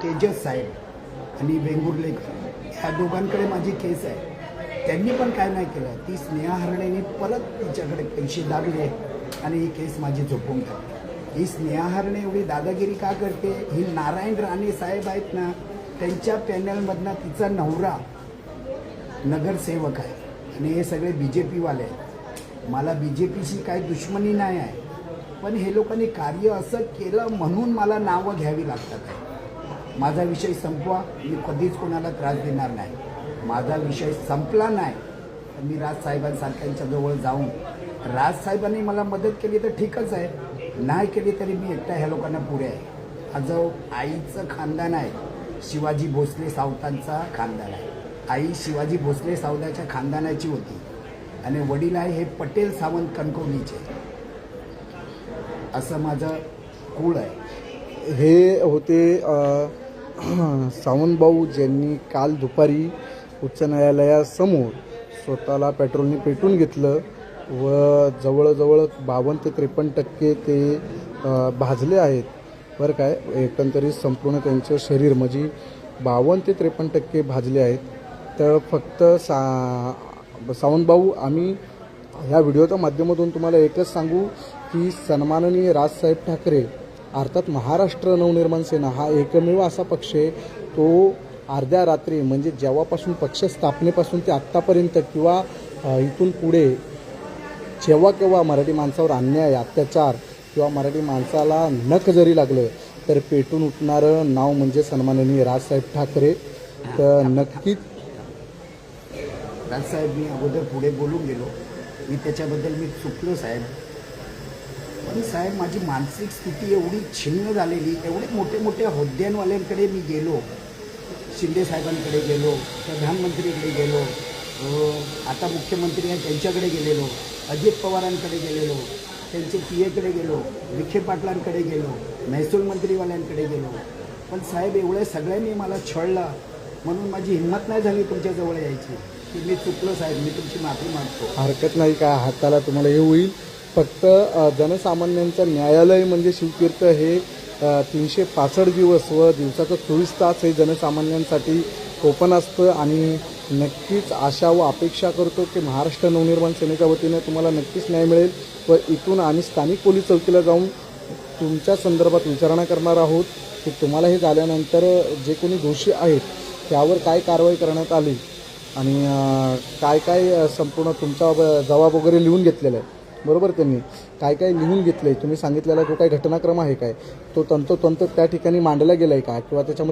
तेजस साहेब आणि वेंगुर्लेकर ह्या दोघांकडे माझी केस आहे. त्यांनी पण काय नाही केलं. ती स्नेहा हरणेने परत तिच्याकडे पैसे दाबले आणि ही केस माझी झोपून टाकली. ही स्नेहा हरणे एवढी दादागिरी का करते? ही नारायण राणे साहेब आहेत ना, त्यांच्या पॅनलमधनं तिचा नवरा नगरसेवक आहे आणि हे सगळे BJPवाले आहेत. मला BJPशी काही दुश्मनी नाही आहे, पण हे लोकांनी कार्य असं केलं म्हणून मला नावं घ्यावी लागतात. माझा विषय संपवा. मी कधीच कोणाला त्रास देणार नाही. माझा विषय संपला नाही तर मी राजसाहेबांसारख्यांच्या जवळ जाऊन, राजसाहेबांनी मला मदत केली तर ठीकच आहे, नाही केली तरी मी एकटा ह्या लोकांना पुढे आहे. माझं आईचं खानदान आहे, शिवाजी भोसले सावतांचा खानदान आहे. आई शिवाजी भोसले सावताच्या खानदानाची होती आणि वडील आहे हे पटेल सावंत कणकवलीचे. असं माझं कुळ आहे. हे होते सावंतभाऊ ज्यांनी काल दुपारी उच्च न्यायालयासमोर स्वतःला पेट्रोलने पेटून घेतलं व जवळजवळ 52 ते 53% ते भाजले आहेत. बरं काय, एकंदरीत संपूर्ण त्यांचं शरीर म्हणजे 52 ते 53% भाजले आहेत. तर फक्त सावंतभाऊ, आम्ही ह्या व्हिडिओच्या माध्यमातून तुम्हाला एकच सांगू की सन्माननीय राजसाहेब ठाकरे अर्थात महाराष्ट्र नवनिर्माण सेना हा एकमेव असा पक्ष आहे तो अर्ध्या रात्री म्हणजे जेव्हापासून पक्ष स्थापनेपासून ते आत्तापर्यंत किंवा इथून पुढे जेव्हा केव्हा मराठी माणसावर अन्याय, अत्याचार किंवा मराठी माणसाला नख जरी लागलं तर पेटून उठणारं नाव म्हणजे सन्माननीय राजसाहेब ठाकरे. तर नक्कीच राजसाहेब, मी अगोदर पुढे बोलून गेलो, मी त्याच्याबद्दल मी चुकलो साहेब. पण साहेब, माझी मानसिक स्थिती एवढी छिन्न झालेली, एवढे मोठे मोठे होद्द्यांवाल्यांकडे मी गेलो, शिंदे साहेबांकडे गेलो, प्रधानमंत्रीकडे गेलो, आता मुख्यमंत्री आहेत त्यांच्याकडे गेलेलो, अजित पवारांकडे गेलेलो, त्यांचे PAकडे गेलो, विखे पाटलांकडे गेलो, महसूल मंत्रीवाल्यांकडे गेलो. पण साहेब, एवढ्या सगळ्यांनी मला छळलं म्हणून माझी हिंमत नाही झाली तुमच्याजवळ यायची. की मी चुकलो साहेब, मी तुमची माफी मागतो. हरकत नाही, काय हाताला तुम्हाला हे होईल. फक्त जनसामान्यांचं न्यायालय म्हणजे शिवतीर्थ हे 365 दिवस व दिवसाचं 24 तास हे जनसामान्यांसाठी ओपन असतं आणि नक्कीच आशा व अपेक्षा करतो की महाराष्ट्र नवनिर्माण सेनेच्या वतीने तुम्हाला नक्कीच न्याय मिळेल व इथून आणि स्थानिक पोलीस चौकीला जाऊन तुमच्या संदर्भात विचारणा करणार आहोत की तुम्हाला हे झाल्यानंतर जे कोणी दोषी आहेत त्यावर काय कारवाई करण्यात आली आणि काय काय संपूर्ण तुमचा जबाब वगैरे लिहून घेतलेला आहे. बरोबर, त्यांनी काय काय लिहून घेतलं आहे, तुम्ही सांगितलेला जो काही घटनाक्रम आहे काय तो तंतोतंत त्या ठिकाणी मांडला गेला आहे का किंवा त्याच्यामध्ये